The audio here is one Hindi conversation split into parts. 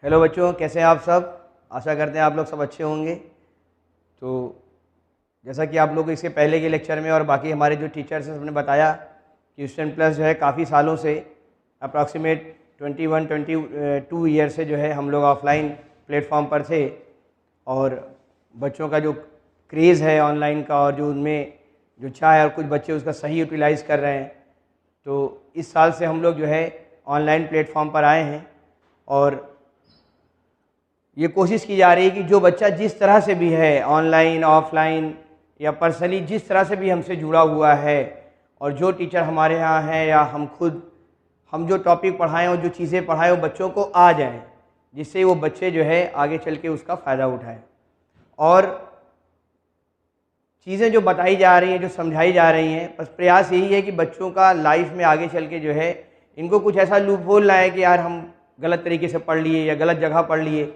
हेलो बच्चों, कैसे हैं आप सब। आशा करते हैं आप लोग सब अच्छे होंगे। तो जैसा कि आप लोग इसके पहले के लेक्चर में और बाकी हमारे जो टीचर्स हैं सबने बताया कि स्टूडेंट प्लस जो है काफ़ी सालों से अप्रॉक्सीमेट 21-22 ईयर से जो है हम लोग ऑफलाइन प्लेटफॉर्म पर थे और बच्चों का जो क्रेज़ है ऑनलाइन का और जो उनमें जो चाह है और कुछ बच्चे उसका सही यूटिलाइज़ कर रहे हैं। तो इस साल से हम लोग जो है ऑनलाइन प्लेटफॉर्म पर आए हैं और ये कोशिश की जा रही है कि जो बच्चा जिस तरह से भी है ऑनलाइन ऑफलाइन या पर्सनली जिस तरह से भी हमसे जुड़ा हुआ है और जो टीचर हमारे यहाँ हैं या हम खुद हम जो टॉपिक पढ़ाएं और जो चीज़ें पढ़ाएं वो बच्चों को आ जाएं, जिससे वो बच्चे जो है आगे चल के उसका फ़ायदा उठाएं। और चीज़ें जो बताई जा रही हैं, जो समझाई जा रही हैं, बस प्रयास यही है कि बच्चों का लाइफ में आगे चल के जो है इनको कुछ ऐसा लूप होल ना है कि यार हम गलत तरीके से पढ़ लिए या गलत जगह पढ़ लिए।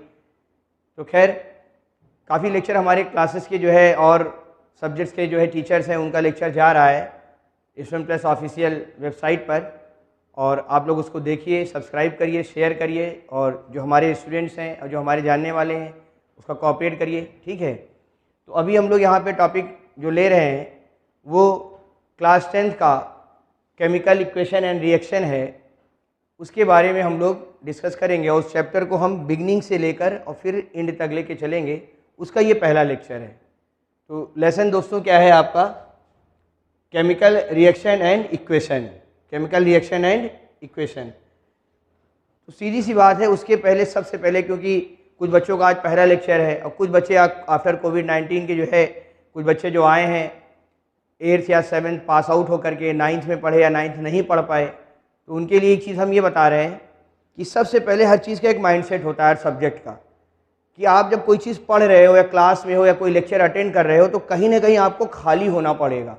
तो खैर काफ़ी लेक्चर हमारे क्लासेस के जो है और सब्जेक्ट्स के जो है टीचर्स हैं उनका लेक्चर जा रहा है स्टूडेंट प्लस ऑफिशियल वेबसाइट पर, और आप लोग उसको देखिए, सब्सक्राइब करिए, शेयर करिए और जो हमारे स्टूडेंट्स हैं और जो हमारे जानने वाले हैं उसका कोऑपरेट करिए, ठीक है। तो अभी हम लोग यहाँ पे टॉपिक जो ले रहे हैं वो क्लास 10th का केमिकल इक्वेशन एंड रिएक्शन है, उसके बारे में हम लोग डिस्कस करेंगे और उस चैप्टर को हम बिगनिंग से लेकर और फिर एंड तक लेके चलेंगे। उसका ये पहला लेक्चर है। तो लेसन दोस्तों क्या है आपका, chemical reaction and equation, chemical reaction and equation. तो सीधी सी बात है, उसके पहले सबसे पहले क्योंकि कुछ बच्चों का आज पहला लेक्चर है और कुछ बच्चे आफ्टर कोविड-19 के जो है कुछ बच्चे जो आए हैं 8th या 7th पास आउट होकर के 9th में पढ़े या 9th नहीं पढ़ पाए, तो उनके लिए एक चीज़ हम ये बता रहे हैं कि सबसे पहले हर चीज़ का एक माइंडसेट होता है हर सब्जेक्ट का, कि आप जब कोई चीज़ पढ़ रहे हो या क्लास में हो या कोई लेक्चर अटेंड कर रहे हो तो कहीं ना कहीं आपको खाली होना पड़ेगा।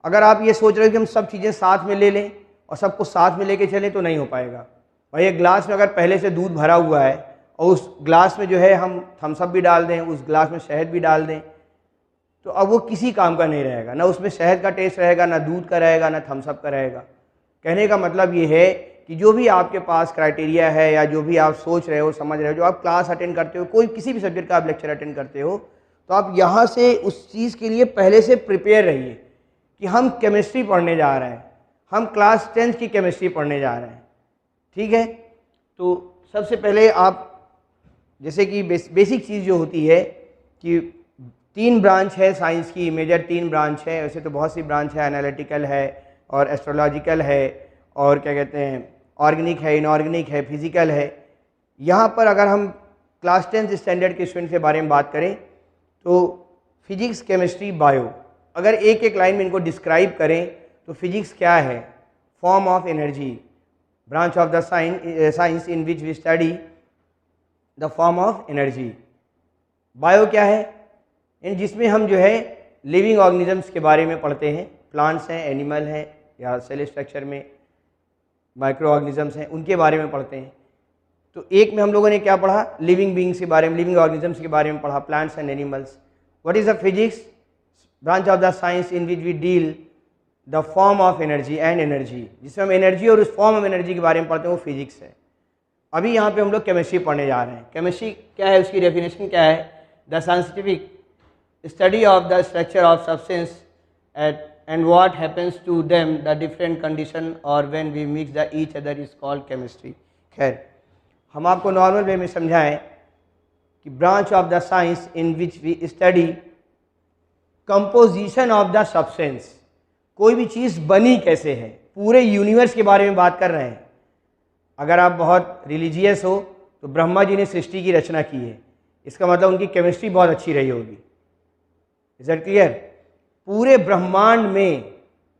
अगर आप ये सोच रहे हो कि हम सब चीज़ें साथ में ले लें और सबको साथ में लेके चलें तो नहीं हो पाएगा। भाई एक ग्लास में अगर पहले से दूध भरा हुआ है और उस ग्लास में जो है हम थम्स अप भी डाल दें, उस ग्लास में शहद भी डाल दें, तो अब वो किसी काम का नहीं रहेगा, ना उसमें शहद का टेस्ट रहेगा, ना दूध का रहेगा, ना थम्स अप का रहेगा। कहने का मतलब ये है कि जो भी आपके पास क्राइटेरिया है या जो भी आप सोच रहे हो, समझ रहे हो, जो आप क्लास अटेंड करते हो, कोई किसी भी सब्जेक्ट का आप लेक्चर अटेंड करते हो, तो आप यहाँ से उस चीज़ के लिए पहले से प्रिपेयर रहिए कि हम केमिस्ट्री पढ़ने जा रहे हैं, हम क्लास 10th की केमिस्ट्री पढ़ने जा रहे हैं, ठीक है। तो सबसे पहले आप जैसे कि बेसिक चीज़ जो होती है कि 3 ब्रांच है साइंस की, मेजर 3 ब्रांच है, वैसे तो बहुत सी ब्रांच है, एनालिटिकल है और एस्ट्रोलॉजिकल है और क्या कहते हैं ऑर्गेनिक है, इनऑर्गेनिक है, फिजिकल है। यहाँ पर अगर हम क्लास 10th स्टैंडर्ड के स्टूडेंट के बारे में बात करें तो फिजिक्स, केमिस्ट्री, बायो, अगर एक एक लाइन में इनको डिस्क्राइब करें तो फिजिक्स क्या है, form of energy, branch of the science in which we study the form of energy. Bio क्या है, इन जिसमें हम जो है लिविंग ऑर्गेनिजम्स के बारे में पढ़ते हैं, प्लांट्स हैं, एनिमल हैं या सेल स्ट्रक्चर में माइक्रो ऑर्गेनिजम्स हैं, उनके बारे में पढ़ते हैं। तो एक में हम लोगों ने क्या पढ़ा, लिविंग बींग्स के बारे में, लिविंग ऑर्गेनिजम्स के बारे में पढ़ा, plants and animals. What is the physics, branch of the science in which we deal the form of energy and energy, जिसमें हम एनर्जी और उस फॉर्म ऑफ एनर्जी के बारे में पढ़ते हैं, वो फिजिक्स है। अभी यहाँ पे हम लोग केमिस्ट्री पढ़ने जा रहे हैं। केमिस्ट्री क्या है, उसकी डेफिनेशन क्या है, the scientific study of the structure of substance and what happens to them, the different condition or when we mix the each other is called chemistry। खैर हम आपको नॉर्मल वे में समझाएं कि branch of the science in which we study composition of the substance, कोई भी चीज़ बनी कैसे है, पूरे यूनिवर्स के बारे में बात कर रहे हैं। अगर आप बहुत रिलीजियस हो तो ब्रह्मा जी ने सृष्टि की रचना की है, इसका मतलब उनकी केमिस्ट्री बहुत अच्छी रही होगी। Is that clear. पूरे ब्रह्मांड में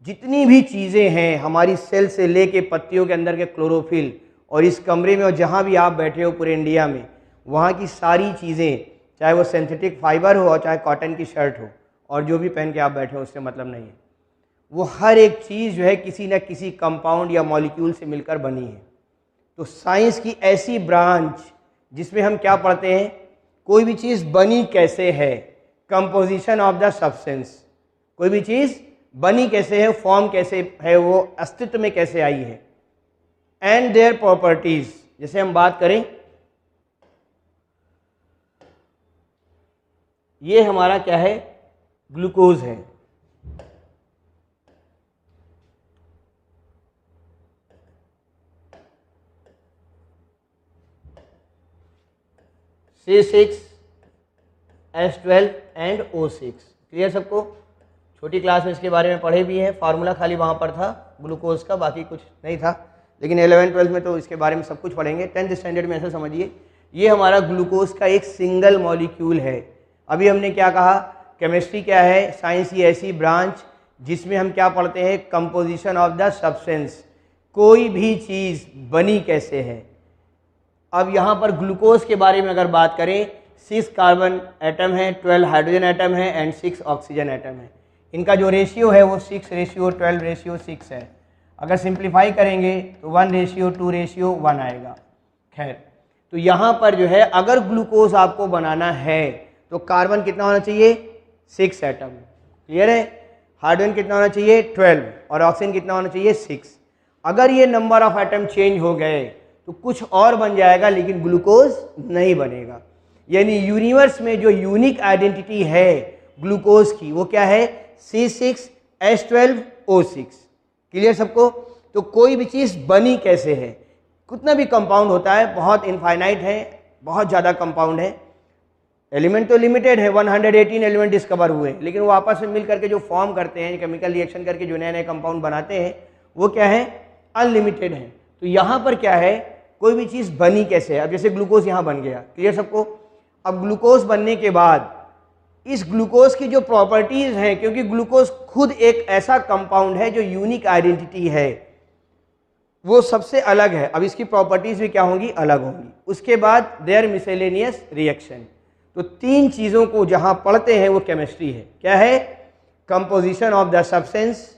जितनी भी चीज़ें हैं, हमारी सेल से लेके पत्तियों के अंदर के क्लोरोफिल और इस कमरे में और जहाँ भी आप बैठे हो पूरे इंडिया में, वहाँ की सारी चीज़ें, चाहे वो सिंथेटिक फाइबर हो और चाहे कॉटन की शर्ट हो और जो भी पहन के आप बैठे हो उससे मतलब नहीं है, वो हर एक चीज़ जो है किसी न किसी कंपाउंड या मॉलिक्यूल से मिलकर बनी है। तो साइंस की ऐसी ब्रांच जिसमें हम क्या पढ़ते हैं, कोई भी चीज़ बनी कैसे है, कंपोजिशन ऑफ द सब्सटेंस, कोई भी चीज़ बनी कैसे है, फॉर्म कैसे है, वो अस्तित्व में कैसे आई है, एंड देयर प्रॉपर्टीज। जैसे हम बात करें ये हमारा क्या है, ग्लूकोज है। C6H12 and O6। क्लियर सबको? छोटी क्लास में इसके बारे में पढ़े भी हैं, फार्मूला खाली वहाँ पर था ग्लूकोज का, बाकी कुछ नहीं था। लेकिन 11-12 में तो इसके बारे में सब कुछ पढ़ेंगे। 10th स्टैंडर्ड में ऐसा समझिए, ये हमारा ग्लूकोज का एक सिंगल मॉलिक्यूल है। अभी हमने क्या कहा, केमिस्ट्री क्या है, साइंस की ऐसी ब्रांच जिसमें हम क्या पढ़ते हैं, कंपोजिशन ऑफ द सब्सटेंस, कोई भी चीज़ बनी कैसे है। अब यहाँ पर ग्लूकोज के बारे में अगर बात करें, 6 कार्बन एटम है, 12 हाइड्रोजन एटम है एंड 6 ऑक्सीजन एटम है। इनका जो रेशियो है वो 6:12:6 है। अगर सिंप्लीफाई करेंगे तो 1:2:1 आएगा। खैर, तो यहाँ पर जो है अगर ग्लूकोज आपको बनाना है तो कार्बन कितना होना चाहिए, 6 एटम। क्लियर है? हाइड्रोजन कितना होना चाहिए, 12, और ऑक्सीजन कितना होना चाहिए, 6। अगर ये नंबर ऑफ एटम चेंज हो गए तो कुछ और बन जाएगा, लेकिन ग्लूकोज नहीं बनेगा। यानी यूनिवर्स में जो यूनिक आइडेंटिटी है ग्लूकोज की वो क्या है, C6H12O6। क्लियर सबको? तो कोई भी चीज़ बनी कैसे है, कितना भी कंपाउंड होता है, बहुत इनफाइनाइट है, बहुत ज़्यादा कंपाउंड है। एलिमेंट तो लिमिटेड है, 118 एलिमेंट डिस्कवर हुए, लेकिन वो आपस में मिल करके जो फॉर्म करते हैं, केमिकल रिएक्शन करके जो नए नए कंपाउंड बनाते हैं, वो क्या है, अनलिमिटेड है। तो यहाँ पर क्या है, कोई भी चीज़ बनी कैसे है। अब जैसे ग्लूकोज यहाँ बन गया, क्लियर सबको? अब ग्लूकोज बनने के बाद इस ग्लूकोज की जो प्रॉपर्टीज़ हैं, क्योंकि ग्लूकोज खुद एक ऐसा कंपाउंड है जो यूनिक आइडेंटिटी है, वो सबसे अलग है। अब इसकी प्रॉपर्टीज़ भी क्या होंगी, अलग होंगी। उसके बाद देयर मिसेलेनियस रिएक्शन। तो 3 चीज़ों को जहाँ पढ़ते हैं वो केमिस्ट्री है। क्या है? कंपोजिशन ऑफ द सब्सटेंस,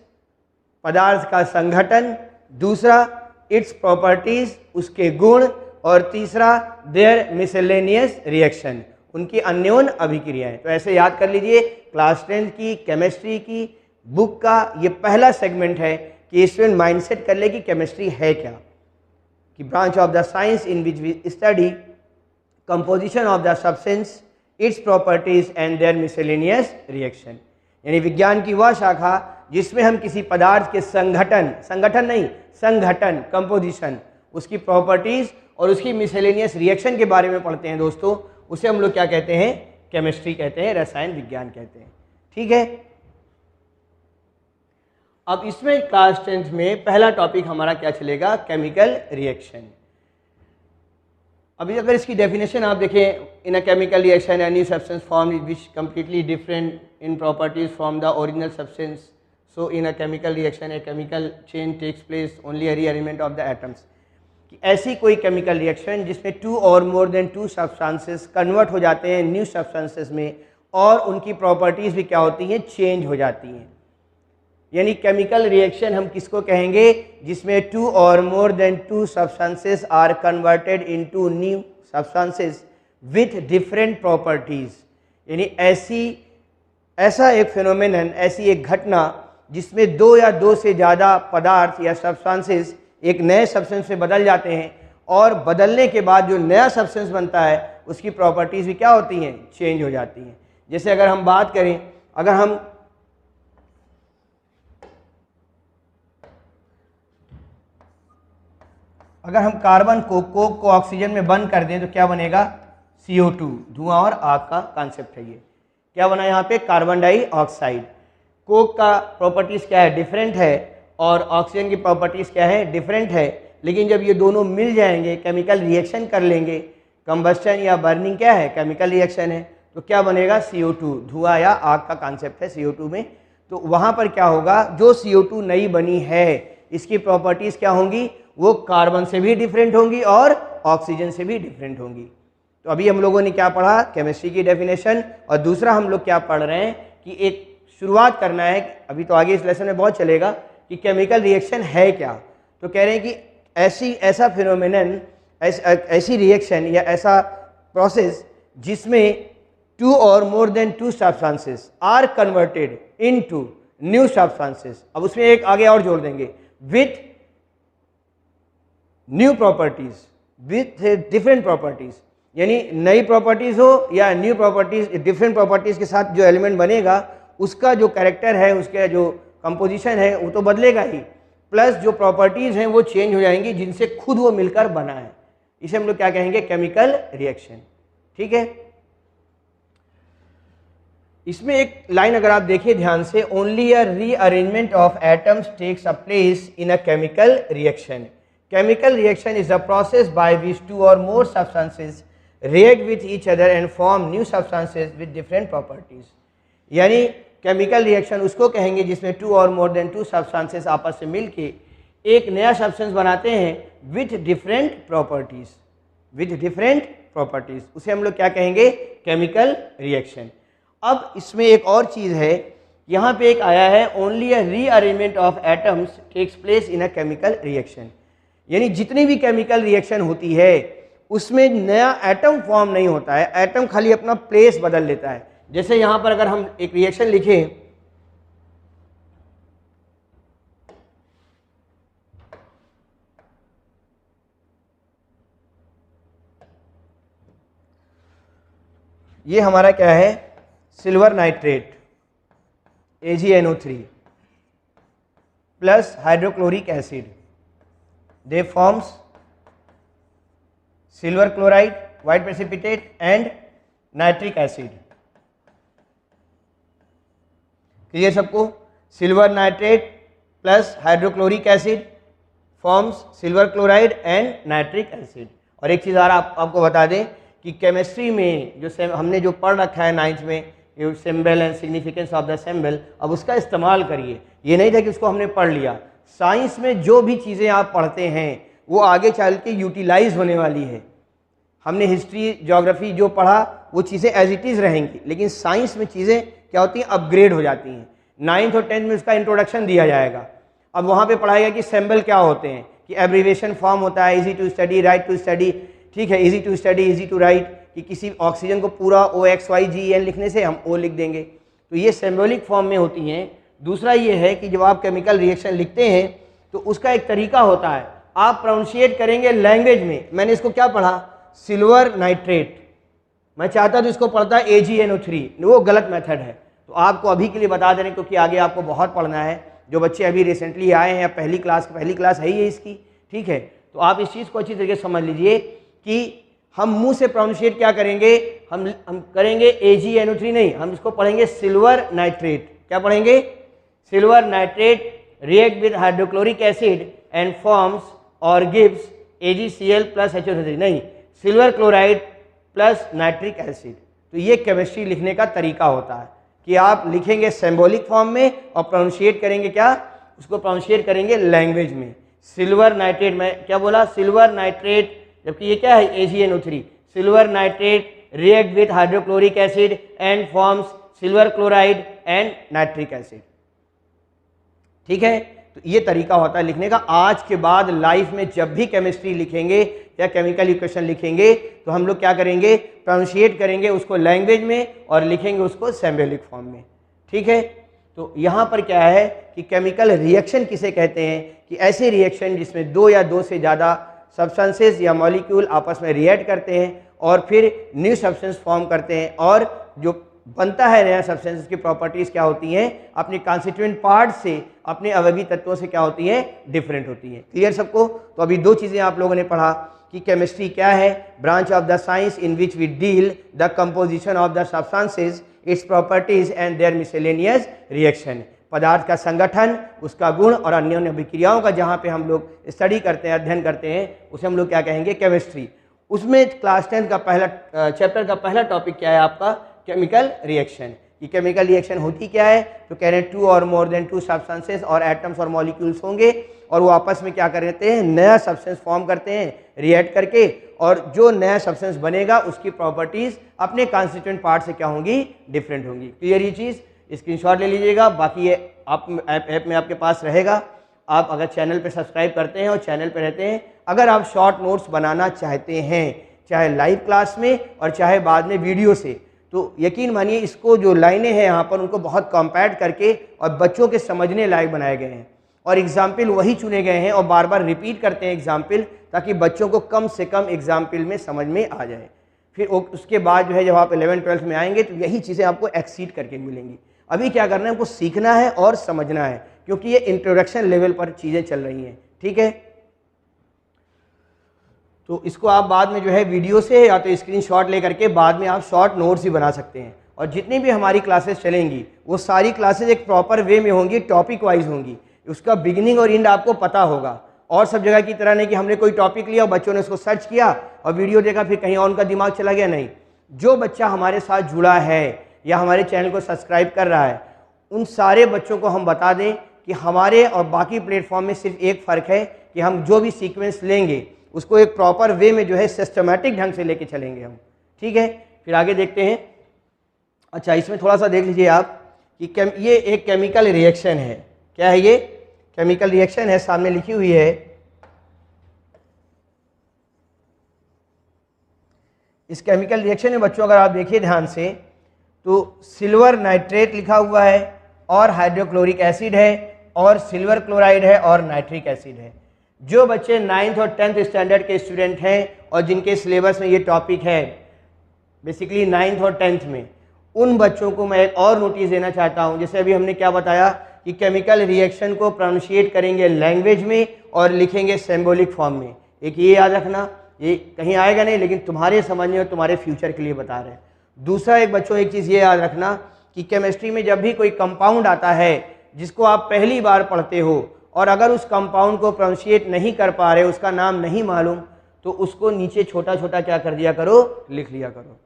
पदार्थ का संगठन, दूसरा इट्स प्रॉपर्टीज, उसके गुण, और तीसरा देयर मिसेलेनियस रिएक्शन, उनकी अन्योन अभिक्रियाएं। तो ऐसे याद कर लीजिए, क्लास 10 की केमिस्ट्री की बुक का ये पहला सेगमेंट है कि स्टूडेंट माइंडसेट कर ले कि केमिस्ट्री है क्या, कि branch of the science in which we study composition of the substance, its properties and their miscellaneous reaction. यानी विज्ञान की वह शाखा जिसमें हम किसी पदार्थ के संगठन कंपोजिशन, उसकी प्रॉपर्टीज और उसकी मिसेलेनियस रिएक्शन के बारे में पढ़ते हैं दोस्तों। उसे हम लोग क्या कहते हैं, केमिस्ट्री कहते हैं, रसायन विज्ञान कहते हैं। ठीक है? अब इसमें क्लास 10th में पहला टॉपिक हमारा क्या चलेगा, केमिकल रिएक्शन। अभी अगर इसकी डेफिनेशन आप देखें, in a chemical reaction any substance form which completely different in properties from the original substance, so in a chemical reaction a chemical change takes place only a rearrangement of the atoms. ऐसी कोई केमिकल रिएक्शन जिसमें 2 और मोर देन 2 सब्सटेंसेस कन्वर्ट हो जाते हैं न्यू सब्सटेंसेस में, और उनकी प्रॉपर्टीज़ भी क्या होती हैं, चेंज हो जाती हैं। यानी केमिकल रिएक्शन हम किसको कहेंगे, जिसमें 2 और more than 2 substances are converted into new substances with different properties. यानी ऐसा एक फिनोमेनन, ऐसी एक घटना जिसमें 2 या 2 से ज़्यादा पदार्थ या सब्सटेंसेस एक नए सब्सटेंस में बदल जाते हैं, और बदलने के बाद जो नया सब्सटेंस बनता है उसकी प्रॉपर्टीज़ भी क्या होती हैं, चेंज हो जाती हैं। जैसे अगर हम बात करें, अगर हम कार्बन को कोक को ऑक्सीजन में बंद कर दें तो क्या बनेगा, CO2, धुआं और आग का कॉन्सेप्ट है ये। क्या बना यहाँ पे, कार्बन डाइऑक्साइड। कोक का प्रॉपर्टीज़ क्या है, डिफरेंट है, और ऑक्सीजन की प्रॉपर्टीज़ क्या है, डिफरेंट है। लेकिन जब ये दोनों मिल जाएंगे, केमिकल रिएक्शन कर लेंगे, कंबस्टन या बर्निंग क्या है, केमिकल रिएक्शन है, तो क्या बनेगा, CO2, धुआं या आग का कॉन्सेप्ट है CO2 में। तो वहाँ पर क्या होगा, जो CO2 नई बनी है इसकी प्रॉपर्टीज़ क्या होंगी, वो कार्बन से भी डिफरेंट होंगी और ऑक्सीजन से भी डिफरेंट होंगी। तो अभी हम लोगों ने क्या पढ़ा, केमिस्ट्री की डेफिनेशन, और दूसरा हम लोग क्या पढ़ रहे हैं कि एक शुरुआत करना है, अभी तो आगे इस लेसन में बहुत चलेगा, कि केमिकल रिएक्शन है क्या। तो कह रहे हैं कि ऐसा फिनोमेनन, ऐसी रिएक्शन या ऐसा प्रोसेस जिसमें 2 और more than 2 substances are converted into new substances. अब उसमें एक आगे और जोड़ देंगे, with new properties, with different properties. यानी नई प्रॉपर्टीज़ हो या न्यू प्रॉपर्टीज़, डिफरेंट प्रॉपर्टीज़ के साथ जो एलिमेंट बनेगा उसका जो कैरेक्टर है, उसका जो कंपोजिशन है वो तो बदलेगा ही, प्लस जो प्रॉपर्टीज़ हैं वो चेंज हो जाएंगी जिनसे खुद वो मिलकर बना है। इसे हम लोग क्या कहेंगे? Chemical reaction. ठीक है, इसमें एक लाइन अगर आप देखिए ध्यान से, only a rearrangement of atoms takes a place in a chemical reaction. Chemical reaction is a process by which two or more substances react with each other and form new substances with different properties. यानी केमिकल रिएक्शन उसको कहेंगे जिसमें टू और मोर देन टू सब्सटेंसेस आपस में मिलके एक नया सब्सटेंस बनाते हैं with different properties, with different properties, उसे हम लोग क्या कहेंगे? Chemical reaction. अब इसमें एक और चीज़ है, यहाँ पे एक आया है only a rearrangement of atoms takes place in a chemical reaction. यानी जितनी भी केमिकल रिएक्शन होती है उसमें नया एटम फॉर्म नहीं होता है, एटम खाली अपना प्लेस बदल लेता है। जैसे यहां पर अगर हम एक रिएक्शन लिखें, ये हमारा क्या है? Silver nitrate AgNO3 plus hydrochloric acid, they forms silver chloride, white precipitate and nitric acid। Clear सबको? Silver nitrate plus hydrochloric acid forms silver chloride and nitric acid. और एक चीज़ और आपको बता दें कि केमिस्ट्री में जो हमने जो पढ़ रखा है 9th में, ये symbol and significance of the symbol, अब उसका इस्तेमाल करिए। ये नहीं था कि उसको हमने पढ़ लिया, साइंस में जो भी चीज़ें आप पढ़ते हैं वो आगे चल के यूटिलाइज होने वाली है। हमने हिस्ट्री ज्योग्राफी जो पढ़ा वो चीज़ें एज इट इज़ रहेंगी, लेकिन साइंस में चीज़ें क्या होती हैं? अपग्रेड हो जाती हैं। 9th और 10th में उसका इंट्रोडक्शन दिया जाएगा। अब वहाँ पे पढ़ाएगा कि सिंबल क्या होते हैं, कि एब्रीवेशन फॉर्म होता है, easy to study, write to study. ठीक है, easy to study, easy to write, कि किसी ऑक्सीजन को पूरा OXYGEN लिखने से हम O लिख देंगे, तो ये सिंबॉलिक फॉर्म में होती हैं। दूसरा ये है कि जब आप केमिकल रिएक्शन लिखते हैं तो उसका एक तरीका होता है, आप प्रोनाउंशिएट करेंगे लैंग्वेज में। मैंने इसको क्या पढ़ा? सिल्वर नाइट्रेट, मैं चाहता तो इसको पढ़ता AgNO3, वो गलत मेथड है। तो आपको अभी के लिए बता दें क्योंकि आगे आपको बहुत पढ़ना है। जो बच्चे अभी रिसेंटली आए हैं या पहली क्लास है ही है इसकी, ठीक है, तो आप इस चीज़ को अच्छी तरीके से समझ लीजिए कि हम मुंह से प्रोनाउंशिएट क्या करेंगे? हम करेंगे AgNO3 नहीं, हम इसको पढ़ेंगे सिल्वर नाइट्रेट। क्या पढ़ेंगे? Silver nitrate react with hydrochloric acid and forms or gives AgCl plus HO3 नहीं, silver chloride plus nitric acid. तो ये केमिस्ट्री लिखने का तरीका होता है कि आप लिखेंगे सिंबॉलिक फॉर्म में और प्रोनाउंशिएट करेंगे क्या? उसको प्रोनाउंशिएट करेंगे लैंग्वेज में। सिल्वर नाइट्रेट, में क्या बोला? सिल्वर नाइट्रेट, जबकि ये क्या है? AgNO3। Silver nitrate react with hydrochloric acid and forms silver chloride and nitric acid. ठीक है, तो ये तरीका होता है लिखने का। आज के बाद लाइफ में जब भी केमिस्ट्री लिखेंगे या केमिकल इक्वेशन लिखेंगे तो हम लोग क्या करेंगे? प्रोनाउंशिएट करेंगे उसको लैंग्वेज में और लिखेंगे उसको सिंबॉलिक फॉर्म में। ठीक है, तो यहाँ पर क्या है कि केमिकल रिएक्शन किसे कहते हैं? कि ऐसे रिएक्शन जिसमें दो या दो से ज़्यादा सब्सटेंसेस या मॉलिक्यूल आपस में रिएक्ट करते हैं और फिर न्यू सब्सटेंस फॉर्म करते हैं, और जो बनता है नया सब्सटेंस की प्रॉपर्टीज़ क्या होती हैं? अपने कॉन्स्टिट्यूएंट पार्ट से, अपने अवयवी तत्वों से क्या होती हैं? डिफरेंट होती हैं। क्लियर सबको? तो अभी दो चीज़ें आप लोगों ने पढ़ा कि केमिस्ट्री क्या है? Branch of the science in which we deal the composition of the substances, its properties and their miscellaneous reaction. पदार्थ का संगठन, उसका गुण और अन्य अभिक्रियाओं का जहाँ पे हम लोग स्टडी करते हैं, अध्ययन करते हैं, उसे हम लोग क्या कहेंगे? केमिस्ट्री। उसमें क्लास 10 का पहला चैप्टर का पहला टॉपिक क्या है आपका? Chemical reaction. कि केमिकल रिएक्शन होती क्या है? तो कह रहे हैं टू और मोर देन टू सब्सटेंसेस और एटम्स और मॉलिक्यूल्स होंगे और वो आपस में क्या करते हैं? नया सब्सटेंस फॉर्म करते हैं रिएक्ट करके, और जो नया सब्सटेंस बनेगा उसकी प्रॉपर्टीज अपने कॉन्स्टिट्यूएंट पार्ट से क्या होंगी? डिफरेंट होंगी। क्लियर ये चीज़? स्क्रीनशॉट ले लीजिएगा, बाकी ये आप ऐप में आपके पास रहेगा। आप अगर चैनल पे सब्सक्राइब करते हैं और चैनल पे रहते हैं, अगर आप शॉर्ट नोट्स बनाना चाहते हैं चाहे लाइव क्लास में और चाहे बाद में वीडियो से, तो यकीन मानिए इसको जो लाइनें हैं यहाँ पर उनको बहुत कॉम्पैक्ट करके और बच्चों के समझने लायक बनाए गए हैं, और एग्जाम्पल वही चुने गए हैं और बार बार रिपीट करते हैं एग्जाम्पल, ताकि बच्चों को कम से कम एग्जाम्पल में समझ में आ जाए। फिर उसके बाद जो है जब आप 11th-12th में आएंगे तो यही चीज़ें आपको एक्सीड करके मिलेंगी। अभी क्या करना है, हमको सीखना है और समझना है, क्योंकि ये इंट्रोडक्शन लेवल पर चीज़ें चल रही हैं। ठीक है, तो इसको आप बाद में जो है वीडियो से या तो स्क्रीनशॉट लेकर के बाद में आप शॉर्ट नोट्स भी बना सकते हैं। और जितनी भी हमारी क्लासेस चलेंगी वो सारी क्लासेस एक प्रॉपर वे में होंगी, टॉपिक वाइज होंगी, उसका बिगिनिंग और एंड आपको पता होगा। और सब जगह की तरह नहीं कि हमने कोई टॉपिक लिया और बच्चों ने उसको सर्च किया और वीडियो देखा फिर कहीं और उनका दिमाग चला गया। नहीं, जो बच्चा हमारे साथ जुड़ा है या हमारे चैनल को सब्सक्राइब कर रहा है, उन सारे बच्चों को हम बता दें कि हमारे और बाकी प्लेटफॉर्म में सिर्फ एक फ़र्क है कि हम जो भी सीक्वेंस लेंगे उसको एक प्रॉपर वे में जो है सिस्टमेटिक ढंग से लेके चलेंगे हम। ठीक है, फिर आगे देखते हैं। अच्छा, इसमें थोड़ा सा देख लीजिए आप कि ये एक केमिकल रिएक्शन है। क्या है ये? केमिकल रिएक्शन है, सामने लिखी हुई है। इस केमिकल रिएक्शन में बच्चों अगर आप देखिए ध्यान से तो सिल्वर नाइट्रेट लिखा हुआ है और हाइड्रोक्लोरिक एसिड है और सिल्वर क्लोराइड है और नाइट्रिक एसिड है। जो बच्चे 9th और 10th स्टैंडर्ड के स्टूडेंट हैं और जिनके सिलेबस में ये टॉपिक है बेसिकली 9th और 10th में, उन बच्चों को मैं एक और नोटिस देना चाहता हूँ। जैसे अभी हमने क्या बताया कि केमिकल रिएक्शन को प्रोनाउंशिएट करेंगे लैंग्वेज में और लिखेंगे सिंबॉलिक फॉर्म में। एक ये याद रखना, ये कहीं आएगा नहीं लेकिन तुम्हारे समझने और तुम्हारे फ्यूचर के लिए बता रहे हैं। दूसरा एक बच्चों एक चीज़ ये याद रखना कि केमिस्ट्री में जब भी कोई कंपाउंड आता है जिसको आप पहली बार पढ़ते हो और अगर उस कंपाउंड को प्रोनाउंशिएट नहीं कर पा रहे, उसका नाम नहीं मालूम, तो उसको नीचे छोटा छोटा क्या कर दिया करो, लिख लिया करो।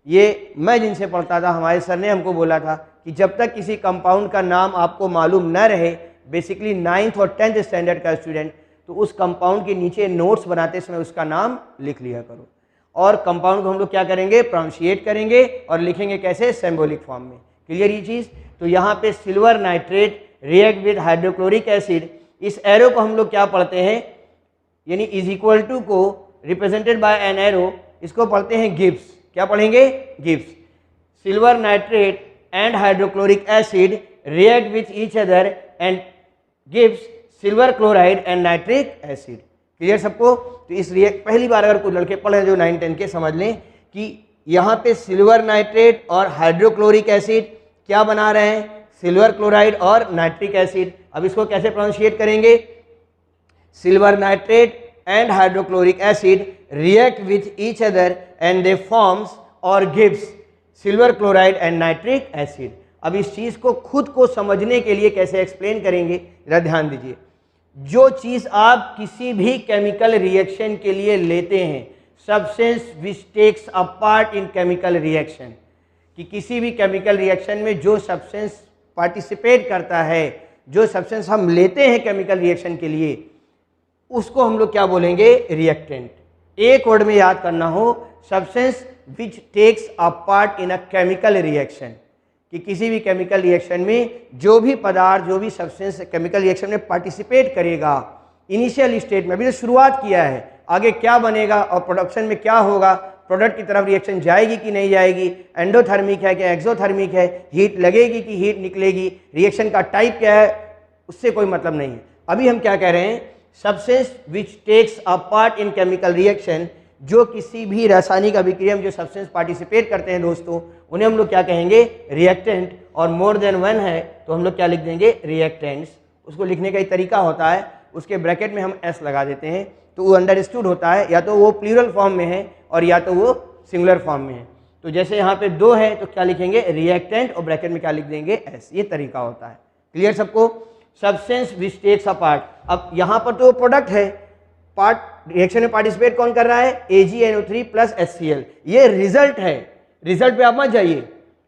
ये मैं जिनसे पढ़ता था हमारे सर ने हमको बोला था कि जब तक किसी कंपाउंड का नाम आपको मालूम न रहे, बेसिकली 9th और 10th स्टैंडर्ड का स्टूडेंट, तो उस कंपाउंड के नीचे नोट्स बनाते समय उसका नाम लिख लिया करो। और कंपाउंड को हम लोग क्या करेंगे, प्रोनाउंशिएट करेंगे और लिखेंगे कैसे, सिंबॉलिक फॉर्म में। क्लियर ये चीज़? तो यहाँ पे silver nitrate react with hydrochloric acid, इस एरो को हम लोग क्या पढ़ते हैं, यानी इज इक्वल टू को रिप्रेजेंटेड बाय एन एरो, इसको पढ़ते हैं गिब्स। क्या पढ़ेंगे, Gibbs. Silver nitrate and hydrochloric acid react with each other and gives silver chloride and nitric acid. Clear सबको? तो इस रिएक्ट पहली बार अगर कोई लड़के पढ़े जो 9-10 के, समझ लें कि यहाँ पे सिल्वर नाइट्रेट और हाइड्रोक्लोरिक एसिड क्या बना रहे हैं, सिल्वर क्लोराइड और नाइट्रिक एसिड। अब इसको कैसे प्रोनाउंशिएट करेंगे, silver nitrate and hydrochloric acid react with each other and they forms or gives silver chloride and nitric acid। अब इस चीज़ को खुद को समझने के लिए कैसे एक्सप्लेन करेंगे, जरा ध्यान दीजिए। जो चीज़ आप किसी भी केमिकल रिएक्शन के लिए लेते हैं, substance which takes a part in chemical reaction, कि किसी भी केमिकल रिएक्शन में जो सब्सटेंस पार्टिसिपेट करता है, जो सब्सटेंस हम लेते हैं केमिकल रिएक्शन के लिए, उसको हम लोग क्या बोलेंगे, रिएक्टेंट। एक वर्ड में याद करना हो, substance which takes a part in a chemical reaction, कि किसी भी केमिकल रिएक्शन में जो भी पदार्थ, जो भी सब्सटेंस केमिकल रिएक्शन में पार्टिसिपेट करेगा इनिशियल स्टेट में, अभी तो शुरुआत किया है, आगे क्या बनेगा और प्रोडक्शन में क्या होगा, प्रोडक्ट की तरफ रिएक्शन जाएगी कि नहीं जाएगी, एंडोथर्मिक है क्या एक्सोथर्मिक है, हीट लगेगी कि हीट निकलेगी, रिएक्शन का टाइप क्या है, उससे कोई मतलब नहीं है। अभी हम क्या कह रहे हैं, substance which takes a part in chemical reaction, जो किसी भी रासायनिक अभिक्रिया में जो सब्सटेंस पार्टिसिपेट करते हैं दोस्तों, उन्हें हम लोग क्या कहेंगे, रिएक्टेंट। और मोर देन वन है तो हम लोग क्या लिख देंगे, रिएक्टेंट्स। उसको लिखने का एक तरीका होता है, उसके ब्रैकेट में हम एस लगा देते हैं तो वो अंडरस्टूड होता है, या तो वो प्लूरल फॉर्म में है और या तो वो सिंगुलर फॉर्म में है। तो जैसे यहाँ पे दो है तो क्या लिखेंगे, रिएक्टेंट, और ब्रैकेट में क्या लिख देंगे, एस। ये तरीका होता है। क्लियर सबको? Substance which takes a part, अब यहाँ पर तो प्रोडक्ट है, पार्ट रिएक्शन में पार्टिसिपेट कौन कर रहा है, AgNO3 प्लस HCl, ये रिजल्ट है। रिजल्ट पे आप मत जाइए,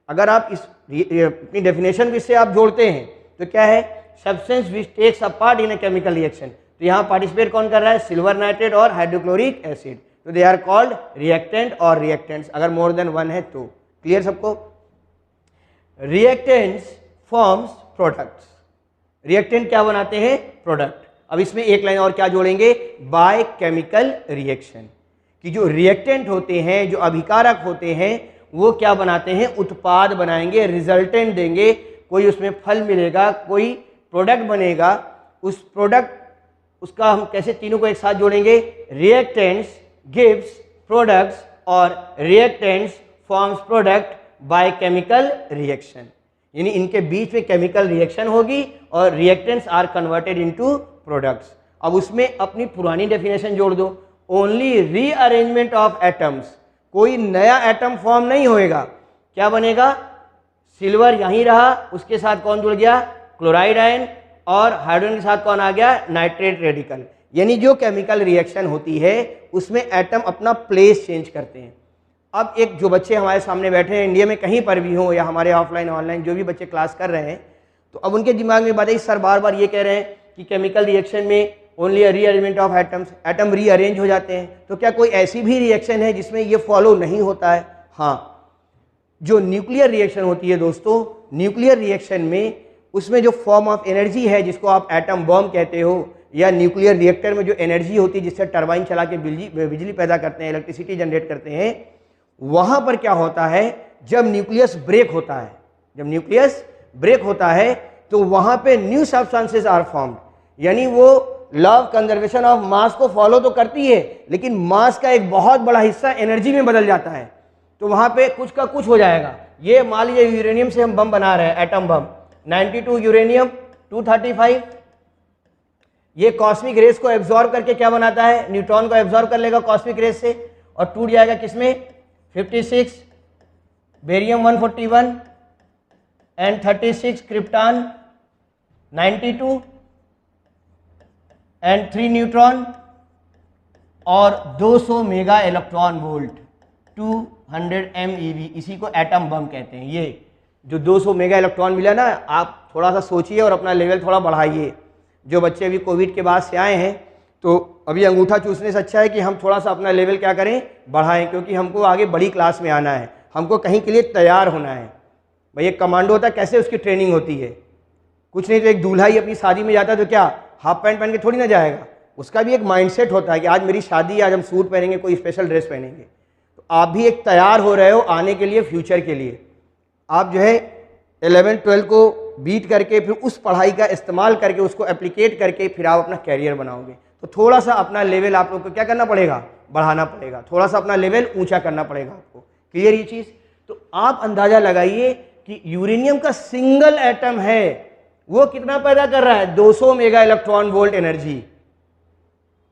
अगर आप इस अपनी डेफिनेशन इससे आप जोड़ते हैं तो क्या है, substance which takes a part in a chemical reaction, तो यहाँ पार्टिसिपेट कौन कर रहा है, सिल्वर नाइट्रेट और हाइड्रोक्लोरिक एसिड, तो दे आर कॉल्ड रिएक्टेंट और रिएक्टेंट्स, अगर मोर देन वन है तो। क्लियर सबको? रिएक्टेंट्स फॉर्म्स प्रोडक्ट्स, रिएक्टेंट क्या बनाते हैं, प्रोडक्ट। अब इसमें एक लाइन और क्या जोड़ेंगे, बाय केमिकल रिएक्शन, कि जो रिएक्टेंट होते हैं, जो अभिकारक होते हैं, वो क्या बनाते हैं, उत्पाद बनाएंगे, रिजल्टेंट देंगे, कोई उसमें फल मिलेगा, कोई प्रोडक्ट बनेगा। उस प्रोडक्ट, उसका हम कैसे तीनों को एक साथ जोड़ेंगे, रिएक्टेंट्स गिव्स प्रोडक्ट्स और reactants forms product by chemical reaction, यानी इनके बीच में केमिकल रिएक्शन होगी और reactants are converted into products. अब उसमें अपनी पुरानी डेफिनेशन जोड़ दो, ओनली रीअरेंजमेंट ऑफ एटम्स, कोई नया एटम फॉर्म नहीं होएगा। क्या बनेगा, सिल्वर यहीं रहा, उसके साथ कौन जुड़ गया, क्लोराइड आयन, और हाइड्रोजन के साथ कौन आ गया, नाइट्रेट रेडिकल। यानी जो केमिकल रिएक्शन होती है उसमें एटम अपना प्लेस चेंज करते हैं। अब एक जो बच्चे हमारे सामने बैठे हैं, इंडिया में कहीं पर भी हो या हमारे ऑफलाइन ऑनलाइन जो भी बच्चे क्लास कर रहे हैं, तो अब उनके दिमाग में बात है, सर बार बार ये कह रहे हैं कि केमिकल रिएक्शन में only rearrangement of atoms, atom rearrange हो जाते हैं, तो क्या कोई ऐसी भी रिएक्शन है जिसमें ये फॉलो नहीं होता है? हाँ, जो न्यूक्लियर रिएक्शन होती है दोस्तों, न्यूक्लियर रिएक्शन में उसमें जो फॉर्म ऑफ एनर्जी है जिसको आप एटम बॉम्ब कहते हो, या न्यूक्लियर रिएक्टर में जो एनर्जी होती है जिससे टरबाइन चला के बिजली पैदा करते हैं, इलेक्ट्रिसिटी जनरेट करते हैं, वहाँ पर क्या होता है, जब न्यूक्लियस ब्रेक होता है, जब न्यूक्लियस ब्रेक होता है तो वहाँ पे न्यू सब्सटेंसेस आर फॉर्म्ड, यानी वो law of conservation of mass को फॉलो तो करती है लेकिन मास का एक बहुत बड़ा हिस्सा एनर्जी में बदल जाता है, तो वहाँ पे कुछ का कुछ हो जाएगा। ये मान लीजिए यूरेनियम से हम बम बना रहे हैं, एटम बम, 92 यूरेनियम 235, ये कॉस्मिक रेस को एब्जॉर्ब करके क्या बनाता है, न्यूट्रॉन को एब्जॉर्ब कर लेगा कॉस्मिक रेस से और टूट जाएगा किसमें, 56 barium 141 and 36 krypton 92 and 3 neutron और 200 मेगा इलेक्ट्रॉन वोल्ट 200 MeV, इसी को एटम बम कहते हैं। ये जो 200 मेगा इलेक्ट्रॉन मिला ना, आप थोड़ा सा सोचिए और अपना लेवल थोड़ा बढ़ाइए। जो बच्चे अभी कोविड के बाद से आए हैं, तो अभी अंगूठा चूसने से अच्छा है कि हम थोड़ा सा अपना लेवल क्या करें, बढ़ाएं, क्योंकि हमको आगे बड़ी क्लास में आना है, हमको कहीं के लिए तैयार होना है। भाई एक कमांडो होता है, कैसे उसकी ट्रेनिंग होती है, कुछ नहीं तो एक दूल्हा ही अपनी शादी में जाता है तो क्या हाफ पैंट पहन के थोड़ी ना जाएगा, उसका भी एक माइंडसेट होता है कि आज मेरी शादी है, आज हम सूट पहनेंगे, कोई स्पेशल ड्रेस पहनेंगे। तो आप भी एक तैयार हो रहे हो आने के लिए, फ्यूचर के लिए। आप जो है 11-12 को बीट करके फिर उस पढ़ाई का इस्तेमाल करके उसको एप्लीकेट करके फिर आप अपना कैरियर बनाओगे। तो थोड़ा सा अपना लेवल आप लोग को क्या करना पड़ेगा, बढ़ाना पड़ेगा, थोड़ा सा अपना लेवल ऊंचा करना पड़ेगा आपको। क्लियर ये चीज़? तो आप अंदाजा लगाइए कि यूरेनियम का सिंगल एटम है वो कितना पैदा कर रहा है, 200 मेगा इलेक्ट्रॉन वोल्ट एनर्जी,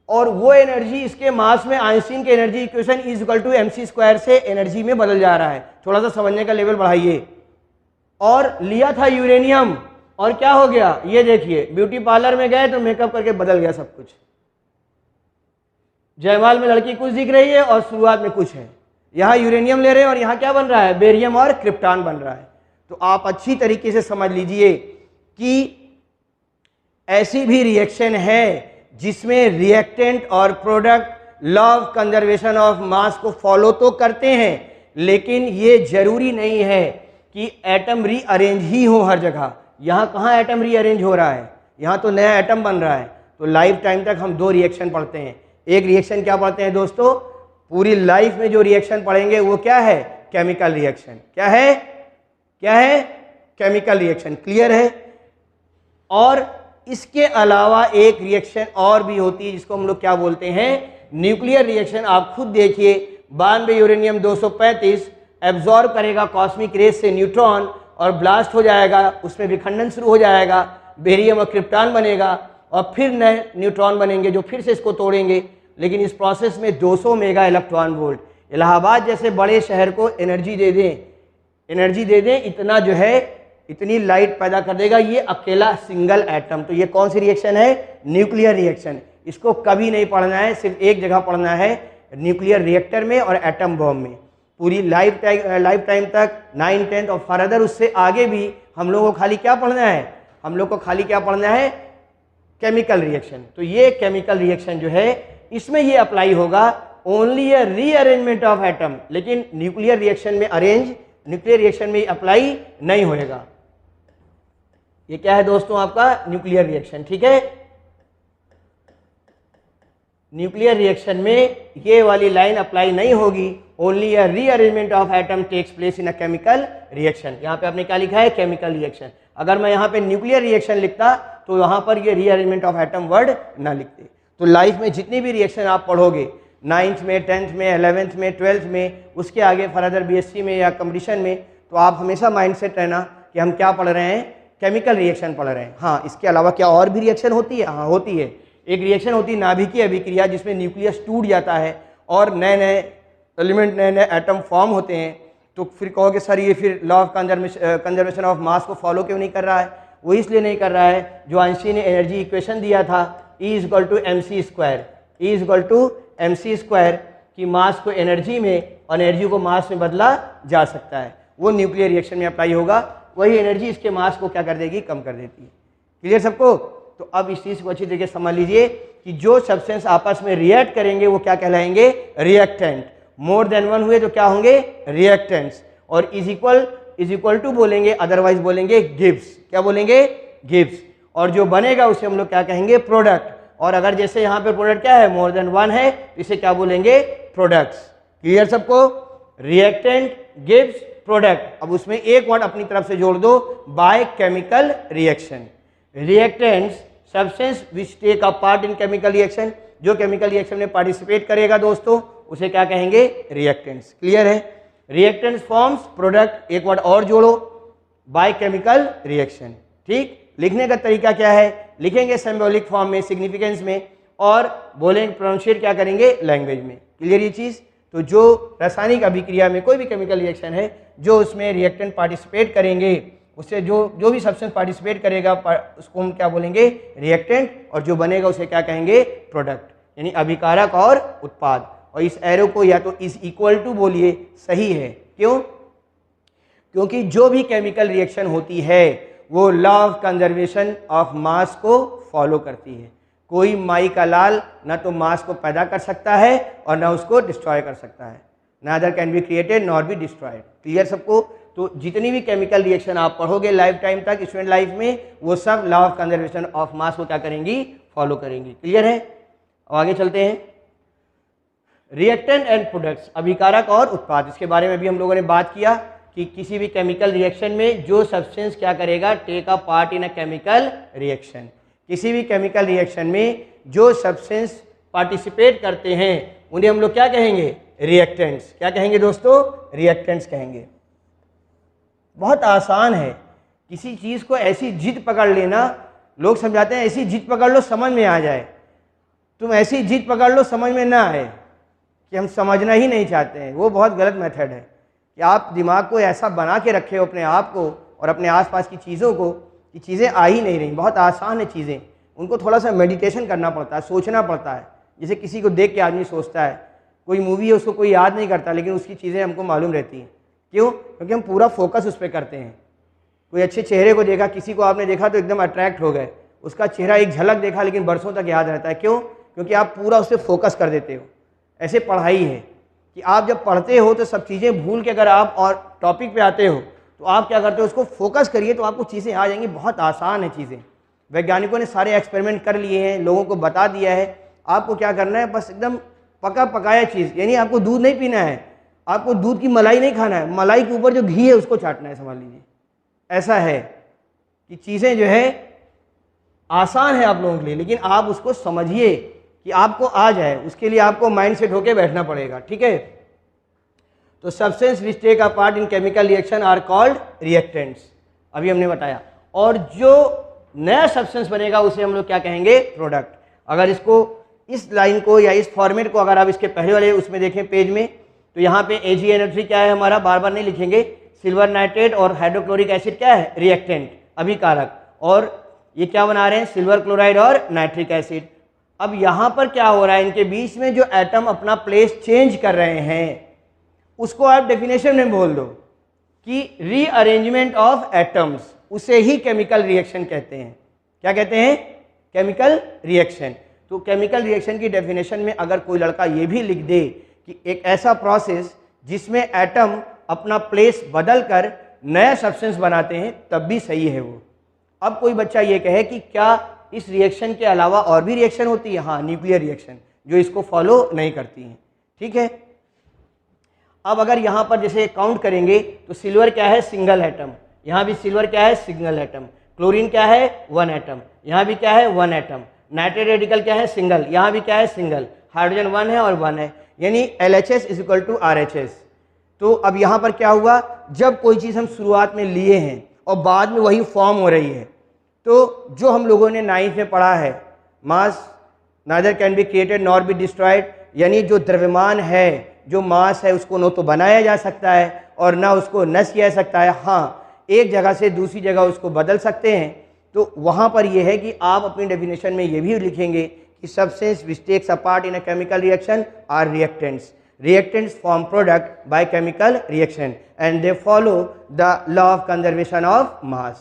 और वो एनर्जी इसके मास में आइंस्टीन के energy equation is equal to mc² से एनर्जी में बदल जा रहा है। थोड़ा सा समझने का लेवल बढ़ाइए। और लिया था यूरेनियम और क्या हो गया, ये देखिए, ब्यूटी पार्लर में गए तो मेकअप करके बदल गया सब कुछ। जयमाल में लड़की कुछ दिख रही है और शुरुआत में कुछ है। यहाँ यूरेनियम ले रहे हैं और यहाँ क्या बन रहा है, बेरियम और क्रिप्टॉन बन रहा है। तो आप अच्छी तरीके से समझ लीजिए कि ऐसी भी रिएक्शन है जिसमें रिएक्टेंट और product law of conservation of mass को फॉलो तो करते हैं, लेकिन ये जरूरी नहीं है कि एटम रीअरेंज ही हो हर जगह। यहाँ कहाँ एटम रीअरेंज हो रहा है, यहाँ तो नया एटम बन रहा है। तो लाइफ टाइम तक हम 2 रिएक्शन पढ़ते हैं। एक रिएक्शन क्या पढ़ते हैं दोस्तों, पूरी लाइफ में जो रिएक्शन पढ़ेंगे वो क्या है, केमिकल रिएक्शन। क्या है, क्या है, केमिकल रिएक्शन। क्लियर है? और इसके अलावा एक रिएक्शन और भी होती है जिसको हम लोग क्या बोलते हैं, न्यूक्लियर रिएक्शन। आप खुद देखिए, 92 यूरेनियम 235 एब्जॉर्ब करेगा कॉस्मिक रेस से न्यूट्रॉन और ब्लास्ट हो जाएगा, उसमें विखंडन शुरू हो जाएगा, बेरियम और क्रिप्टॉन बनेगा और फिर नए न्यूट्रॉन बनेंगे जो फिर से इसको तोड़ेंगे। लेकिन इस प्रोसेस में 200 मेगा इलेक्ट्रॉन वोल्ट, इलाहाबाद जैसे बड़े शहर को एनर्जी दे दें, एनर्जी दे दें, इतना जो है, इतनी लाइट पैदा कर देगा ये अकेला सिंगल एटम। तो ये कौन सी रिएक्शन है, न्यूक्लियर रिएक्शन। इसको कभी नहीं पढ़ना है, सिर्फ एक जगह पढ़ना है, न्यूक्लियर रिएक्टर में और एटम बॉम्ब में। पूरी लाइफ टाइम तक 9, 10 और फर्दर उससे आगे भी हम लोगों को खाली क्या पढ़ना है, हम लोग को खाली क्या पढ़ना है, केमिकल रिएक्शन। तो ये केमिकल रिएक्शन जो है इसमें ये अप्लाई होगा only A rearrangement of atom, लेकिन न्यूक्लियर रिएक्शन में न्यूक्लियर रिएक्शन में अप्लाई नहीं होएगा। ये क्या है दोस्तों, आपका न्यूक्लियर रिएक्शन। ठीक है, न्यूक्लियर रिएक्शन में ये वाली लाइन अप्लाई नहीं होगी, only a rearrangement of atom takes place in a chemical reaction. यहाँ पे आपने क्या लिखा है, केमिकल रिएक्शन। अगर मैं यहाँ पे न्यूक्लियर रिएक्शन लिखता तो यहाँ पर ये रीअरेंजमेंट ऑफ एटम वर्ड ना लिखते। तो लाइफ में जितनी भी रिएक्शन आप पढ़ोगे, 9th में, 10th में, 11th में, 12th में, उसके आगे फर्दर बीएससी में या कंपटीशन में, तो आप हमेशा माइंडसेट रहना कि हम क्या पढ़ रहे हैं, केमिकल रिएक्शन पढ़ रहे हैं। हाँ, इसके अलावा क्या और भी रिएक्शन होती है? हाँ होती है। एक रिएक्शन होती है नाभिकीय अभिक्रिया, जिसमें न्यूक्लियस टूट जाता है और नए नए एलिमेंट, नए नए एटम फॉर्म होते हैं। तो फिर कहोगे सर ये फिर law of conservation of mass को फॉलो क्यों नहीं कर रहा है? वो इसलिए नहीं कर रहा है, जो आइंस्टीन ने एनर्जी इक्वेशन दिया था E=mc², E=mc² कि मास को एनर्जी में और एनर्जी को मास में बदला जा सकता है। वो न्यूक्लियर रिएक्शन में अप्लाई होगा, वही एनर्जी इसके मास को क्या कर देगी, कम कर देती है। क्लियर सबको? तो अब इस चीज़ को अच्छी तरीके से समझ लीजिए कि जो सब्सटेंस आपस में रिएक्ट करेंगे वो क्या कहलाएंगे, रिएक्टेंट। मोर देन वन हुए तो क्या होंगे, रिएक्टेंट्स। और इज इक्वल टू बोलेंगे, अदरवाइज बोलेंगे गिब्स। क्या बोलेंगे, गिब्स। और जो बनेगा उसे हम लोग क्या कहेंगे, प्रोडक्ट। और अगर जैसे यहाँ पे प्रोडक्ट क्या है, मोर देन वन है, तो इसे क्या बोलेंगे, प्रोडक्ट्स। क्लियर सबको? Reactant, gives, product. अब उसमें एक वर्ड अपनी तरफ से जोड़ दो, by chemical reaction. Reactants substance which take a part in chemical reaction, जो केमिकल रिएक्शन में पार्टिसिपेट करेगा दोस्तों उसे क्या कहेंगे, रिएक्टेंट्स। क्लियर है? रिएक्टेंट्स फॉर्म्स प्रोडक्ट, एक वर्ड और जोड़ो, बाय केमिकल रिएक्शन। ठीक, लिखने का तरीका क्या है, लिखेंगे सिंबॉलिक फॉर्म में, सिग्निफिकेंस में, और बोलेंगे प्रोनाउंशिएट क्या करेंगे, लैंग्वेज में। क्लियर ये चीज़? तो जो रासायनिक अभिक्रिया में कोई भी केमिकल रिएक्शन है, जो उसमें रिएक्टेंट पार्टिसिपेट करेंगे, उससे जो भी सब्सटेंस पार्टिसिपेट करेगा उसको हम क्या बोलेंगे, रिएक्टेंट। और जो बनेगा उसे क्या कहेंगे, प्रोडक्ट, यानी अभिकारक और उत्पाद। और इस एरो को या तो इज इक्वल टू बोलिए, सही है। क्यों? क्योंकि जो भी केमिकल रिएक्शन होती है वो law of conservation of mass को फॉलो करती है। कोई माई का लाल ना तो मास को पैदा कर सकता है और ना उसको डिस्ट्रॉय कर सकता है। Neither can be created not be destroyed. Clear सबको? तो जितनी भी केमिकल रिएक्शन आप पढ़ोगे लाइफ टाइम तक, स्टूडेंट लाइफ में, वो सब law of conservation of mass को क्या करेंगी, फॉलो करेंगी। क्लियर है? अब आगे चलते हैं। रिएक्टेंट एंड प्रोडक्ट्स, अभिकारक और उत्पाद, इसके बारे में भी हम लोगों ने बात किया कि किसी भी केमिकल रिएक्शन में जो सब्सटेंस क्या करेगा, take a part in a chemical reaction. किसी भी केमिकल रिएक्शन में जो सब्सटेंस पार्टिसिपेट करते हैं उन्हें हम लोग क्या कहेंगे, रिएक्टेंट्स। क्या कहेंगे दोस्तों, रिएक्टेंट्स कहेंगे। बहुत आसान है, किसी चीज़ को ऐसी जिद पकड़ लेना, लोग समझाते हैं ऐसी जिद पकड़ लो समझ में आ जाए। तुम ऐसी जिद पकड़ लो समझ में ना आए, कि हम समझना ही नहीं चाहते हैं, वो बहुत गलत मेथड है। कि आप दिमाग को ऐसा बना के रखे हो अपने आप को और अपने आसपास की चीज़ों को कि चीज़ें आ ही नहीं रही। बहुत आसान है चीज़ें, उनको थोड़ा सा मेडिटेशन करना पड़ता है, सोचना पड़ता है। जैसे किसी को देख के आदमी सोचता है, कोई मूवी है उसको कोई याद नहीं करता, लेकिन उसकी चीज़ें हमको मालूम रहती हैं। क्यों? क्योंकि हम पूरा फोकस उस पर करते हैं। कोई अच्छे चेहरे को देखा, किसी को आपने देखा तो एकदम अट्रैक्ट हो गए, उसका चेहरा एक झलक देखा लेकिन बरसों तक याद रहता है। क्यों? क्योंकि आप पूरा उस पर फोकस कर देते हो। ऐसे पढ़ाई है कि आप जब पढ़ते हो तो सब चीज़ें भूल के अगर आप और टॉपिक पे आते हो तो आप क्या करते हो, उसको फोकस करिए तो आपको चीज़ें आ जाएंगी। बहुत आसान है चीज़ें, वैज्ञानिकों ने सारे एक्सपेरिमेंट कर लिए हैं, लोगों को बता दिया है। आपको क्या करना है, बस एकदम पका पकाया चीज़, यानी आपको दूध नहीं पीना है, आपको दूध की मलाई नहीं खाना है, मलाई के ऊपर जो घी है उसको चाटना है, समझ लीजिए। ऐसा है कि चीज़ें जो है आसान है आप लोगों के लिए, लेकिन आप उसको समझिए कि आपको आ जाए, उसके लिए आपको माइंड सेट होकर बैठना पड़ेगा। ठीक है? तो substance which take a part in chemical reaction are called reactants, अभी हमने बताया। और जो नया सब्सटेंस बनेगा उसे हम लोग क्या कहेंगे, प्रोडक्ट। अगर इसको, इस लाइन को या इस फॉर्मेट को अगर आप इसके पहले वाले उसमें देखें पेज में, तो यहाँ पे AgNO3 क्या है हमारा, बार बार नहीं लिखेंगे। सिल्वर नाइट्रेट और हाइड्रोक्लोरिक एसिड क्या है, रिएक्टेंट, अभिकारक। और ये क्या बना रहे हैं, सिल्वर क्लोराइड और नाइट्रिक एसिड। अब यहाँ पर क्या हो रहा है, इनके बीच में जो एटम अपना प्लेस चेंज कर रहे हैं उसको आप डेफिनेशन में बोल दो कि रीअरेंजमेंट ऑफ एटम्स, उसे ही केमिकल रिएक्शन कहते हैं। क्या कहते हैं, केमिकल रिएक्शन। तो केमिकल रिएक्शन की डेफिनेशन में अगर कोई लड़का ये भी लिख दे कि एक ऐसा प्रोसेस जिसमें एटम अपना प्लेस बदल कर नया सब्सटेंस बनाते हैं, तब भी सही है वो। अब कोई बच्चा ये कहे कि क्या इस रिएक्शन के अलावा और भी रिएक्शन होती है, हाँ, न्यूक्लियर रिएक्शन, जो इसको फॉलो नहीं करती हैं। ठीक है? अब अगर यहाँ पर जैसे काउंट करेंगे तो सिल्वर क्या है, सिंगल एटम, यहाँ भी सिल्वर क्या है, सिंगल एटम। क्लोरीन क्या है, 1 एटम, यहाँ भी क्या है, 1 एटम। नाइट्रेट रेडिकल क्या है, सिंगल, यहाँ भी क्या है, सिंगल। हाइड्रोजन 1 है और 1 है, यानी LHS is equal to RHS। तो अब यहाँ पर क्या हुआ, जब कोई चीज़ हम शुरुआत में लिए हैं और बाद में वही फॉर्म हो रही है, तो जो हम लोगों ने 9th में पढ़ा है, mass neither can be created nor be destroyed, यानी जो द्रव्यमान है, जो मास है, उसको न तो बनाया जा सकता है और ना उसको नष्ट किया जा सकता है। हाँ, एक जगह से दूसरी जगह उसको बदल सकते हैं। तो वहाँ पर यह है कि आप अपनी डेफिनेशन में ये भी लिखेंगे कि substance which takes a part in a chemical reaction are reactants. Reactants form product by chemical reaction and they follow the law of conservation of mass।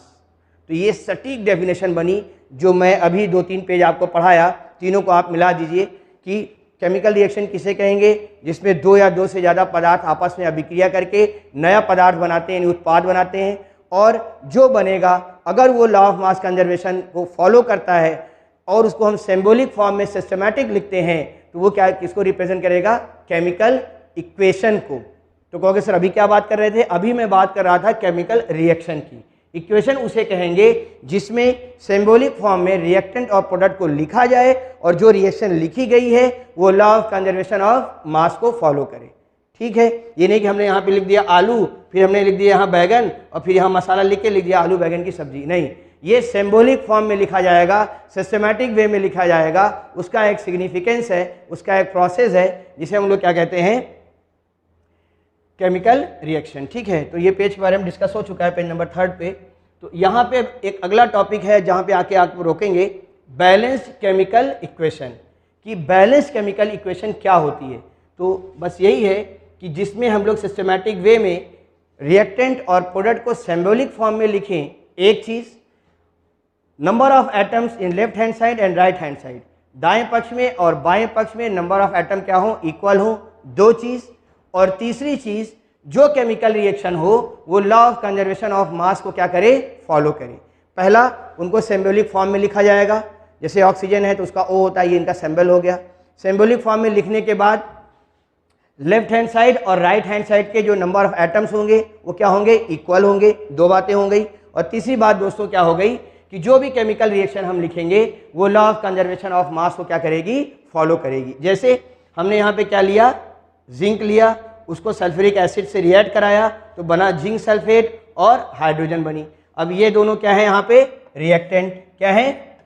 तो ये सटीक डेफिनेशन बनी जो मैं अभी 2-3 पेज आपको पढ़ाया, तीनों को आप मिला दीजिए कि केमिकल रिएक्शन किसे कहेंगे, जिसमें 2 या 2 से ज़्यादा पदार्थ आपस में अभिक्रिया करके नया पदार्थ बनाते हैं, उत्पाद बनाते हैं, और जो बनेगा अगर वो लॉ ऑफ मास कंजर्वेशन को फॉलो करता है और उसको हम सिंबॉलिक फॉर्म में सिस्टमैटिक लिखते हैं, तो वो क्या, किसको रिप्रेजेंट करेगा, केमिकल इक्वेशन को। तो कहोगे सर अभी क्या बात कर रहे थे, अभी मैं बात कर रहा था केमिकल रिएक्शन की। इक्वेशन उसे कहेंगे जिसमें सिंबॉलिक फॉर्म में रिएक्टेंट और प्रोडक्ट को लिखा जाए और जो रिएक्शन लिखी गई है वो law of conservation of mass को फॉलो करे। ठीक है, ये नहीं कि हमने यहाँ पे लिख दिया आलू, फिर हमने लिख दिया यहाँ बैगन और फिर यहाँ मसाला लिख के लिख दिया आलू बैगन की सब्जी, नहीं, ये सिंबॉलिक फॉर्म में लिखा जाएगा, सिस्टमैटिक वे में लिखा जाएगा। उसका एक सिग्निफिकेंस है, उसका एक प्रोसेस है, जिसे हम लोग क्या कहते हैं, केमिकल रिएक्शन। ठीक है, तो ये पेज के बारे में डिस्कस हो चुका है, पेज नंबर 3 पे। तो यहाँ पे एक अगला टॉपिक है जहाँ पे आके आप रोकेंगे, बैलेंस्ड केमिकल इक्वेशन, कि बैलेंस्ड केमिकल इक्वेशन क्या होती है। तो बस यही है कि जिसमें हम लोग सिस्टमैटिक वे में रिएक्टेंट और प्रोडक्ट को सिंबॉलिक फॉर्म में लिखें, एक चीज़, number of atoms in left hand side and right hand side, दाएं पक्ष में और बाएं पक्ष में नंबर ऑफ एटम क्या हो, इक्वल हो, 2 चीज़। और तीसरी चीज़, जो केमिकल रिएक्शन हो वो law of conservation of mass को क्या करे, फॉलो करे। पहला, उनको सिंबॉलिक फॉर्म में लिखा जाएगा, जैसे ऑक्सीजन है तो उसका O होता है, ये इनका सिंबल हो गया। सिंबॉलिक फॉर्म में लिखने के बाद लेफ्ट हैंड साइड और राइट हैंड साइड के जो नंबर ऑफ एटम्स होंगे वो क्या होंगे, इक्वल होंगे। 2 बातें हो गई। और तीसरी बात दोस्तों क्या हो गई कि जो भी केमिकल रिएक्शन हम लिखेंगे वो law of conservation of mass को क्या करेगी, फॉलो करेगी। जैसे हमने यहाँ पे क्या लिया, जिंक लिया, उसको सल्फ्यूरिक एसिड से रिएक्ट कराया तो बना जिंक सल्फेट और हाइड्रोजन बनी। अब ये दोनों क्या है, यहाँ पे रिएक्टेंट क्या है,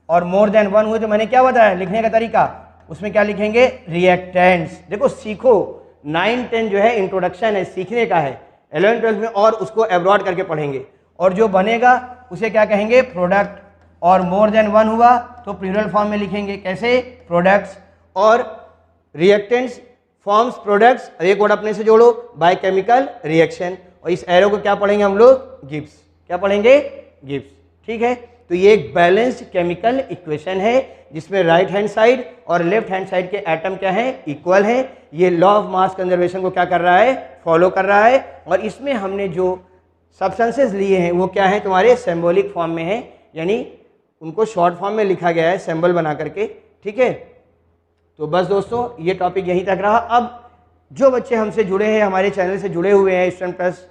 और मोर देन 1 हुए तो मैंने क्या बताया लिखने का तरीका, उसमें क्या लिखेंगे, रिएक्टेंट्स। देखो सीखो, 9-10 जो है इंट्रोडक्शन है, सीखने का है, 11-12 में और उसको एब्रॉड करके पढ़ेंगे। और जो बनेगा उसे क्या कहेंगे, प्रोडक्ट। और मोर देन 1 हुआ तो प्लूरल फॉर्म में लिखेंगे, कैसे, प्रोडक्ट्स। और रिएक्टेंट्स फॉर्म्स प्रोडक्ट्स, एक वर्ड अपने से जोड़ो, बाय केमिकल रिएक्शन। और इस एरो को क्या पढ़ेंगे हम लोग, गिब्स। क्या पढ़ेंगे, गिब्स। ठीक है, तो ये एक बैलेंस्ड केमिकल इक्वेशन है जिसमें राइट हैंड साइड और लेफ्ट हैंड साइड के एटम क्या है, इक्वल है। ये लॉ ऑफ मास कंजर्वेशन को क्या कर रहा है, फॉलो कर रहा है। और इसमें हमने जो सब्सटेंसेस लिए हैं वो क्या है, तुम्हारे सिंबॉलिक फॉर्म में है, यानी उनको शॉर्ट फॉर्म में लिखा गया है सिंबल बना करके। ठीक है, तो बस दोस्तों ये टॉपिक यहीं तक रहा। अब जो बच्चे हमसे जुड़े हैं, हमारे चैनल से जुड़े हुए हैं स्टूडेंट प्लस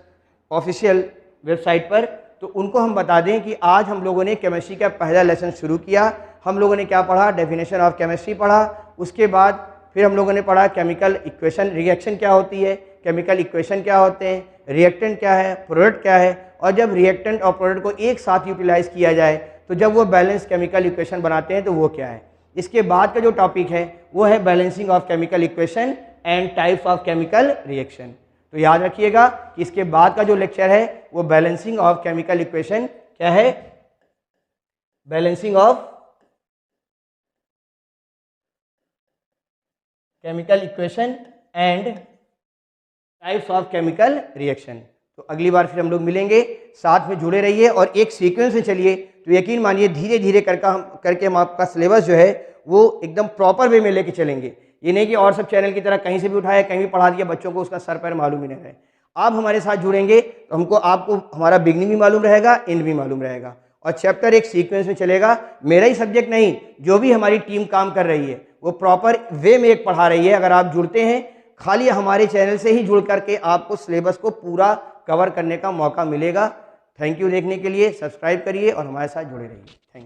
ऑफिशियल वेबसाइट पर, तो उनको हम बता दें कि आज हम लोगों ने केमिस्ट्री का पहला लेसन शुरू किया। हम लोगों ने क्या पढ़ा, डेफिनेशन ऑफ केमिस्ट्री पढ़ा। उसके बाद फिर हम लोगों ने पढ़ा केमिकल इक्वेशन, रिएक्शन क्या होती है, केमिकल इक्वेशन क्या होते हैं, रिएक्टेंट क्या है, प्रोडक्ट क्या है। और जब रिएक्टेंट और प्रोडक्ट को एक साथ यूटिलाइज किया जाए तो जब वो बैलेंस केमिकल इक्वेशन बनाते हैं तो वो क्या है। इसके बाद का जो टॉपिक है वो है balancing of chemical equation and types of chemical reaction. तो याद रखिएगा कि इसके बाद का जो लेक्चर है वो बैलेंसिंग ऑफ केमिकल इक्वेशन क्या है, balancing of chemical equation and types of chemical reaction. तो अगली बार फिर हम लोग मिलेंगे, साथ में जुड़े रहिए और एक सीक्वेंस में चलिए। तो यकीन मानिए धीरे धीरे करके हम आपका सिलेबस जो है वो एकदम प्रॉपर वे में लेके चलेंगे। ये नहीं कि और सब चैनल की तरह कहीं से भी उठाया कहीं भी पढ़ा दिया, बच्चों को उसका सर पैर मालूम ही नहीं रहे। आप हमारे साथ जुड़ेंगे तो हमको आपको हमारा बिगनिंग भी मालूम रहेगा, एंड भी मालूम रहेगा, और चैप्टर एक सीक्वेंस में चलेगा। मेरा ही सब्जेक्ट नहीं, जो भी हमारी टीम काम कर रही है वो प्रॉपर वे में एक पढ़ा रही है। अगर आप जुड़ते हैं, खाली हमारे चैनल से ही जुड़ करके आपको सिलेबस को पूरा कवर करने का मौका मिलेगा। थैंक यू देखने के लिए, सब्सक्राइब करिए और हमारे साथ जुड़े रहिए। Thank you.